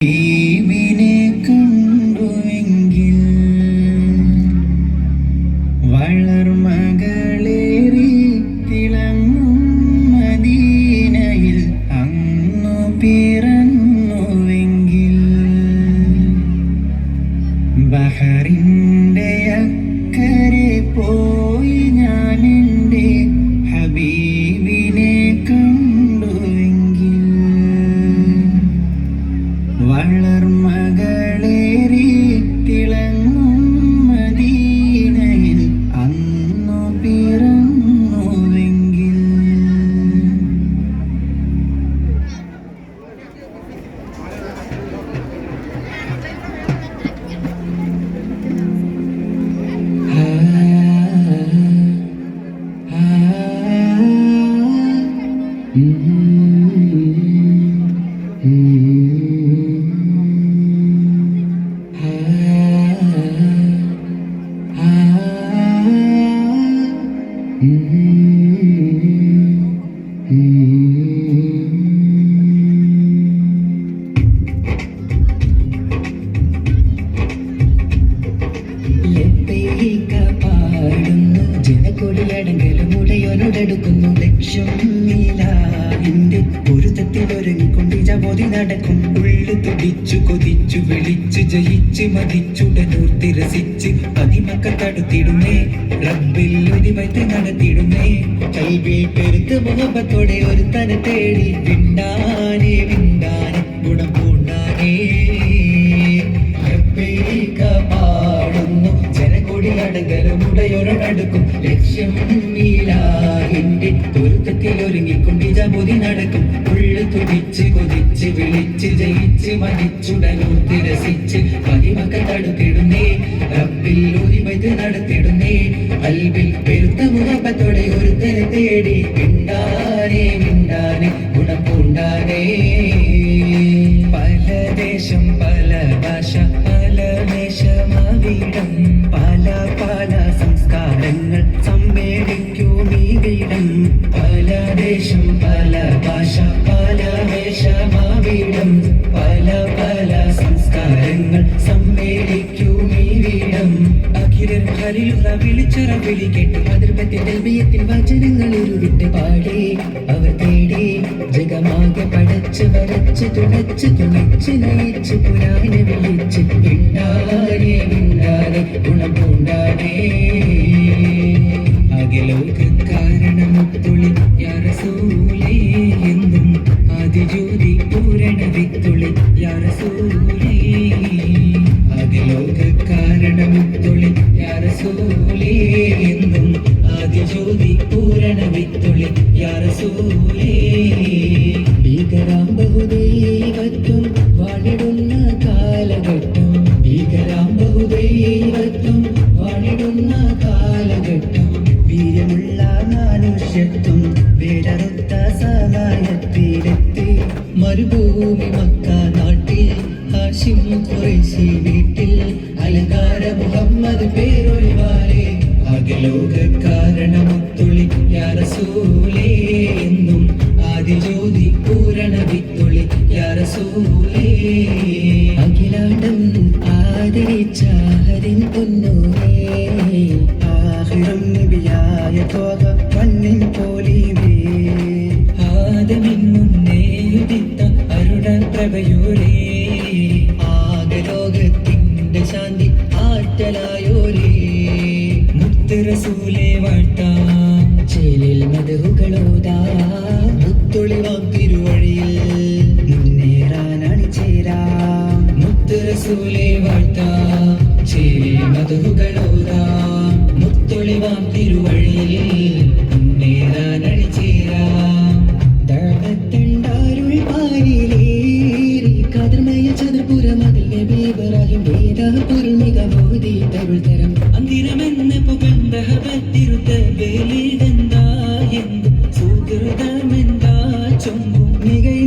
ഹബീബിനെ കണ്ടുവെങ്കിൽ വളർമകളേറി തിളങ്ങും മദീനയിൽ അങ്ങു പിറന്നുവെങ്കിൽ ബഹറിൻ്റെ അക്കരെ പോയി ഞാൻ എൻ്റെ ഹബീബിനെ കണ്ടുവെങ്കിൽ വളർമകളേറി തിളങ്ങും മദീനയിൽ അന്നു പിറന്നുവെങ്കിൽ പാടുന്നു ജനക്കൊടിയടങ്കലും ഉടയോനോടെടുക്കുന്നു ലക്ഷ്യം നീലാവിന്റെ പൊരുത്തത്തിലൊരുങ്ങിക്കൊണ്ടിജബോധി നടക്കും ഉള്ളു തുടിച്ചു കൊതിച്ചു വിളിച്ചു ജയിച്ച് മതിച്ചുടനൂർത്തി രസിച്ച് പതിമക്ക തടുത്തിടുന്നേ റബ്ബിൽ ഒതിവൈത്ത് നടത്തിടുന്നേ കൽവിൽ പെരുത്ത് മുഹബത്തോടെ ഒരു തന തേടി വിണ്ടാനേ വിണ്ടാനെ ഗുണം പൂണ്ടാനേ പാടുന്നു ജനകൊടിയടങ്കലും ഉടയോടടുക്കും ലക്ഷ്യം നീലാഹിന്റെ പൊരുത്തത്തിലൊരുങ്ങിക്കൊണ്ടിജബോധി നടക്കും ഉള്ളു തുടിച്ച് കൊതിച്ച് വിളിച്ച് ജയിച്ച് മതിച്ചുടനൂർത്തി രസിച്ച് പതിമക്ക തടുത്തിടുന്നേ റബ്ബിൽ ഒതിവൈത്ത് നടത്തിടുന്നേ അൽബിൽ പെരുത്ത മുഹബത്തോടെ ഒരു തര തേടി മിണ്ടാനേ മിണ്ടാനെ ഗുണം പൂണ്ടാനേ പല ദേശം പല ഭാഷ പല വേഷമാവിടം പല പല സംസ്കാരങ്ങൾ സമ്മേളിക്കും ഈ വീടം പല ദേശം പല ഭാഷ പല വേഷമാവിടം പല പല സംസ്കാരങ്ങൾ സമ്മേളിക്കും ഈ വീടം അഖിലർ ഹരിലുറ വിളിച്ചറ വിളി കേട്ട് അതിർപ്പത്തിന്റെ ബിയത്തിൻ വചനങ്ങൾ ഉരുവിട്ട് പാടി അവർ തേടി ജഗമാകെ പടച്ച് വരച്ച് തുണച്ച് തുണച്ച് നയിച്ച് പുരാനെ വിളിച്ച് മിണ്ടാനേ മിണ്ടാനെ ഗുണം പൂണ്ടാനേ അകലോക കാരണമൊത്തുള്ളി യാ റസൂലേ എന്നും ആദിജ്യോതി പൂരണ വിത്തുള്ളി യാ റസൂലേ അകലോക കാരണമൊത്തുള്ളി യാ റസൂലേ എന്നും ആദിജ്യോതി പൂരണ വിത്തുള്ളി യാ റസൂലേ ഭീകരാം ബഹുദൈവത്വം വാണിടുന്ന കാലഘട്ടം ഭീകരാം ബഹുദൈവത്വം വാണിടുന്ന കാലഘട്ടം വീര്യമുള്ള മനുഷ്യത്വം വേരറുത്ത സമയത്തിലെത്തി മരുഭൂമി മക്ക നാട്ടിൽ ഹാഷിം ഖുറൈശി വീട്ടിൽ അലങ്കാര മുഹമ്മദ് പേരൊളിവാലേ അകലോക കാരണമൊത്തുള്ളി യാ റസൂലേ എന്നും ആദിജ്യോതി പൂരണ വിത്തുള്ളി യാ റസൂലേ അഖിലാണ്ടം ആദരിച്ച ഹരിൻ പൊന്നൂരേ ആഖിറം നബിയായ ത്വഹ മണ്ണിൻ പോലിവേ ആദമിൻ മുന്നേ ഉദിത്ത അരുണ പ്രഭയോരേ ആകലോകത്തിന്റെ ശാന്തി ആറ്റലായോരേ മുത്ത് റസൂലേ വാഴ്ത്താം ചേലിൽ മദഹുകളോതാം മുത്തൊളിവാം തിരുവഴിയിൽ മുന്നേറാനാണ് ചേരാം മുത്ത് റസൂലേ വാഴ്ത്താം ചേലിൽ മദഹുകളോതാം മുത്തൊളിവാം തിരുവഴിയിൽ മുന്നേറാനാണ് ചേരാം ദഴത്തണ്ടാരുൾ പാരിലേറി കതിർമയ ചതുർപുരമതിൽ നബി ഇബ്രാഹിം വേദ പൊരുൾ മികവോതി തരുൾ തരം അന്തിരമെന്ന് പുകഴ്ന്ന ഹബത്തിരുത്ത വേലിടെന്താ എന്തും സുഹൃതമെന്താ ചൊമ്പും മികൈ